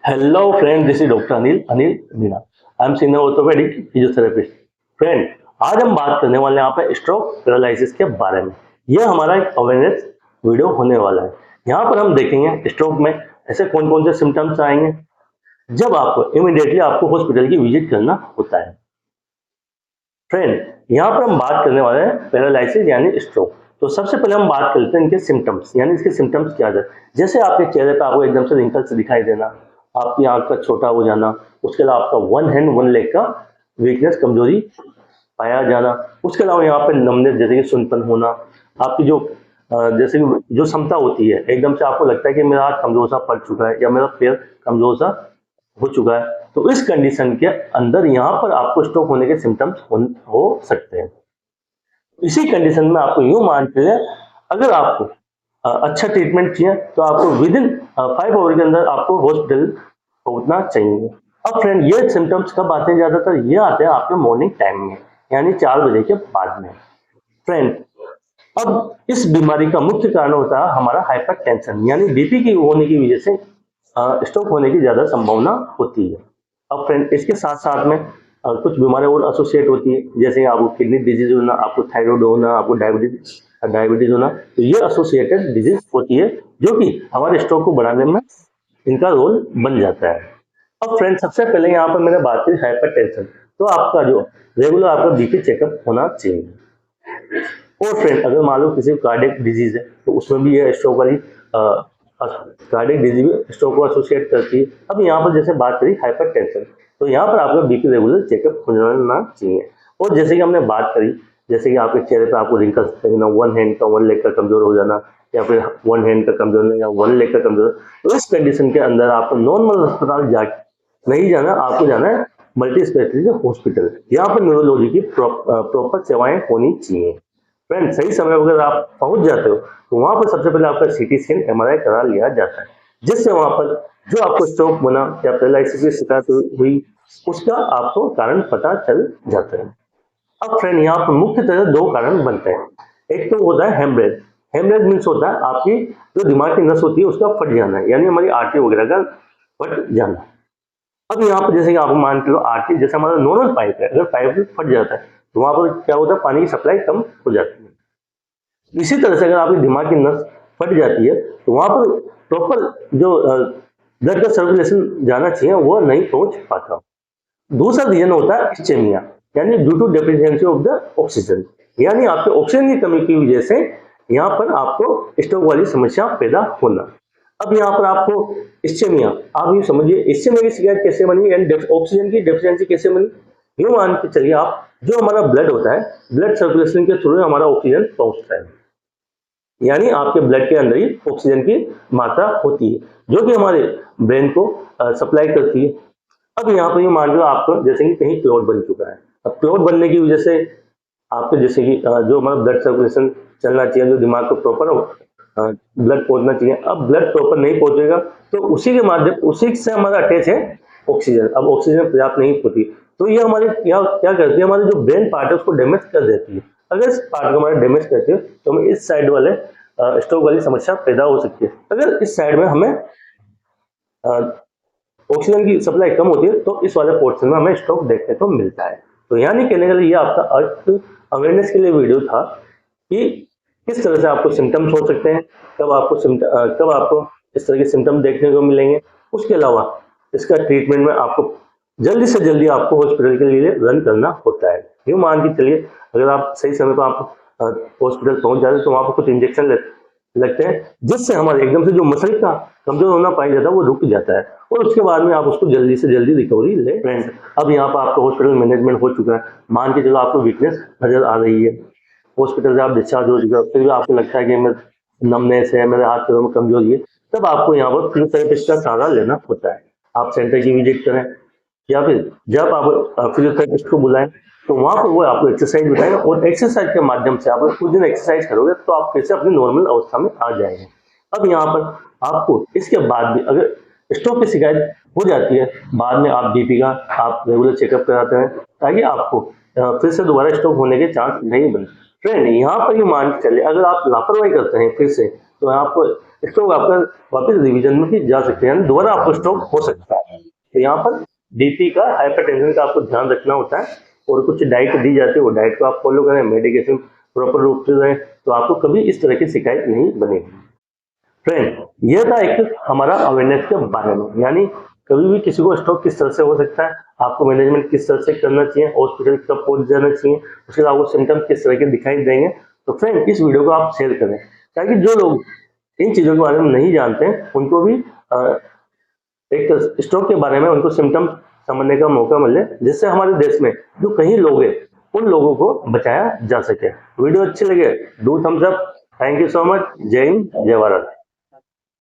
Hello friend, this is doctor Anil Meena. I am senior orthopaedic physiotherapist. Friend, आज हम बात करने वाले हैं यहाँ पे स्ट्रोक पैरालिसिस के बारे में। यह हमारा एक अवेयरनेस वीडियो होने वाला है। यहाँ पर हम देखेंगे स्ट्रोक में ऐसे कौन कौन से सिम्टम्स आएंगे जब आपको इमीडिएटली आपको हॉस्पिटल की विजिट करना होता है। फ्रेंड, यहाँ पर हम बात करने वाले हैं पैरालिसिस यानी स्ट्रोक। तो सबसे पहले हम बात करते हैं इनके सिम्टम्स, यानी इसके सिम्टम्स क्या है। जैसे आपके चेहरे पे आपको एकदम से रिंकल्स दिखाई देना, आपकी आंख का छोटा हो जाना, उसके अलावा आपका वन हैंड वन लेग का वीकनेस कमजोरी पाया जाना, उसके अलावा यहाँ पे नमनेस जैसे कि सुनपन होना, आपकी जो जैसे कि जो क्षमता होती है, एकदम से आपको लगता है कि मेरा हाथ कमजोर सा पड़ चुका है या मेरा पैर कमजोर सा हो चुका है। तो इस कंडीशन के अंदर यहाँ पर आपको स्ट्रोक होने के सिम्टम्स हो सकते हैं। इसी कंडीशन में आपको यूं मान के अगर आपको अच्छा ट्रीटमेंट चाहिए तो आपको विद इन 5 आवर के अंदर आपको हॉस्पिटल पहुंचना चाहिए। अब फ्रेंड, ये सिम्टम्स कब आते हैं? ज्यादातर ये आते हैं आपके मॉर्निंग टाइम में, यानी 4 बजे के बाद में। फ्रेंड, अब इस बीमारी का मुख्य कारण होता है हमारा हाइपरटेंशन, यानी बीपी की होने की वजह से स्ट्रोक होने की ज्यादा संभावना होती है। अब फ्रेंड, इसके साथ साथ में कुछ बीमारियां और एसोसिएट होती है, जैसे आपको किडनी डिजीज होना, आपको थायराइड होना, आपको डायबिटीज होना। तो ये एसोसिएटेड डिजीज होती है जो कि हमारे स्ट्रोक को बढ़ाने में इनका रोल बन जाता है। अब फ्रेंड, सबसे पहले यहाँ पर मैंने बात की हाइपरटेंशन, तो आपका जो रेगुलर आपका बीपी चेकअप होना चाहिए। और फ्रेंड, अगर मान लो किसी को कार्डियक डिजीज है तो उसमें भी ये स्ट्रोक वाली कार्डियक डिजीज स्ट्रोक को एसोसिएट करती है। अब यहाँ पर जैसे बात करी हाइपरटेंशन, तो यहाँ पर आपका बीपी रेगुलर चेकअप हो जाना चाहिए। और जैसे कि हमने बात करी, जैसे कि आपके चेहरे पे आपको रिंकल्स दिखना, वन हैंड का वन लेग का कमजोर हो जाना, या फिर वन हैंड का कमजोर होना या वन लेग का कमजोर, तो इस कंडीशन के अंदर आपको नॉर्मल अस्पताल नहीं जाना, आपको जाना है मल्टी स्पेशलिटी हॉस्पिटल। यहाँ पर न्यूरोलॉजी की प्रॉपर सेवाएं होनी चाहिए। फ्रेंड, सही समय पर अगर आप पहुंच जाते हो तो वहां पर सबसे पहले आपका सीटी स्कैन एमआरआई करा लिया जाता है, जिससे वहां पर जो आपको स्ट्रोक बना या पैरालिसिस की शिकायत हुई उसका आपको कारण पता चल जाता है। अब फ्रेंड, यहाँ पर मुख्य तरह 2 कारण बनते हैं। एक तो होता है हेमरेज। हेमरेज मीन्स होता है आपकी जो दिमाग की नस होती है उसका फट जाना, यानी हमारी आर्टरी वगैरह का फट जाना। अब यहाँ पर जैसे कि आप मान के लो आर्टरी, जैसे हमारा नॉर्मल पाइप है, अगर पाइप फट जाता है तो वहां पर क्या होता है, पानी की सप्लाई कम हो जाती है। इसी तरह से अगर आपकी दिमाग की नस फट जाती है तो वहां पर प्रॉपर जो ब्लड का सर्कुलेशन जाना चाहिए वो नहीं पहुंच पाता। दूसरा रीजन होता है इस्चेमिया, यानी due to deficiency of the oxygen, यानी आपके ऑक्सीजन की कमी की वजह से यहाँ पर आपको स्ट्रोक वाली समस्या पैदा होना। अब यहाँ पर आपको इस्चेमिया, आप ये समझिए इस्चेमिया की शिकायत कैसे बनी, यानी ऑक्सीजन की डेफिशिएंसी कैसे बनी। यूं मान के चलिए आप, जो हमारा ब्लड होता है, ब्लड सर्कुलेशन के थ्रू हमारा ऑक्सीजन पहुंचता है, यानी आपके ब्लड के अंदर ही ऑक्सीजन की मात्रा होती है जो कि हमारे ब्रेन को सप्लाई करती है। अब यहाँ पर ये मान लो आपको जैसे कि कहीं क्लॉट बन चुका है। अब क्लॉट बनने की वजह से आपको जैसे कि जो हमारा ब्लड सर्कुलेशन चलना चाहिए, जो दिमाग को प्रॉपर ब्लड पहुंचना चाहिए, अब ब्लड प्रॉपर नहीं पहुंचेगा तो उसी के माध्यम, उसी से हमारा अटैच है ऑक्सीजन। अब ऑक्सीजन पर्याप्त नहीं होती तो ये हमारे क्या करती है, हमारे जो ब्रेन पार्ट है उसको डैमेज कर देती है। अगर इस पार्ट को हमारे डैमेज करती है तो हमें इस साइड वाले स्ट्रोक वाली समस्या पैदा हो सकती है। अगर इस साइड में हमें ऑक्सीजन की सप्लाई कम होती है तो इस वाले पोर्शन में हमें स्ट्रोक देखने को मिलता है। तो यानी कहने के लिए ये आपका अर्थ अवेयरनेस के लिए वीडियो था कि किस तरह से आपको सिम्टम्स हो सकते हैं, कब आपको इस तरह के सिम्टम देखने को मिलेंगे। उसके अलावा इसका ट्रीटमेंट में आपको जल्दी से जल्दी आपको हॉस्पिटल के लिए रन करना होता है। यूँ मान के चलिए, अगर आप सही समय पर आप हॉस्पिटल पहुंच जाते हैं तो वहाँ पर कुछ इंजेक्शन लगते हैं, जिससे हमारे एकदम से जो मसल का कमजोर होना पाया जाता है वो रुक जाता है और उसके बाद में आप उसको जल्दी से जल्दी रिकवरी ले। फ्रेंड्स, अब यहाँ पर आपका हॉस्पिटल मैनेजमेंट हो चुका है, मान के चलो आपको वीकनेस नजर आ रही है, हॉस्पिटल से आप डिस्चार्ज हो चुके हो, फिर भी आपको लगता है कि मेरे नमनेस है, मेरे हाथ पैरों में कमजोरी है, तब आपको यहाँ पर फिजियोथेरेपिस्ट का सहारा लेना होता है। आप सेंटर की विजिट करें या फिर जब आप फिजियोथेरेपिस्ट को बुलाएं तो वहां पर वो आपको एक्सरसाइज बताएगा और एक्सरसाइज के माध्यम से आप कुछ दिन एक्सरसाइज करोगे तो आप फिर से अपनी नॉर्मल अवस्था में आ जाएंगे। अब यहाँ पर आपको इसके बाद भी अगर स्ट्रोक की शिकायत हो जाती है, बाद में आप बीपी का आप रेगुलर चेकअप कराते हैं ताकि आपको फिर से दोबारा स्ट्रोक होने के चांस नहीं बने। फ्रेंड, यहाँ पर ये मान के चलिए अगर आप लापरवाही करते हैं फिर से तो आपको स्ट्रोक आपका वापस रिवीजन में भी जा सकते हैं, दोबारा आपको स्ट्रोक हो सकता है। तो यहाँ पर बीपी का, हाइपरटेंशन का आपको ध्यान रखना होता है, और कुछ डाइट दी जाती है, वो डाइट को आप फॉलो करें, मेडिकेशन प्रॉपर रूप से लें, तो आपको कभी इस तरह की शिकायत नहीं बनेगी। फ्रेंड, यह था एक हमारा अवेयरनेस के बारे में, यानी कभी भी किसी को स्ट्रोक किस तरह से हो सकता है, आपको मैनेजमेंट किस तरह से करना चाहिए, हॉस्पिटल कब पहुंच जाना चाहिए, उसके बाद आपको सिम्टम्स किस तरह के दिखाई देंगे। तो फ्रेंड, इस वीडियो को आप शेयर करें ताकि जो लोग इन चीजों के बारे में नहीं जानते हैं उनको भी एक स्ट्रोक के बारे में उनको सिम्टम्स समझने का मौका मिले, जिससे हमारे देश में जो कहीं लोग हैं उन लोगों को बचाया जा सके। वीडियो अच्छी लगे do thumbs up. Thank you so much. जय हिंद, जय भारत।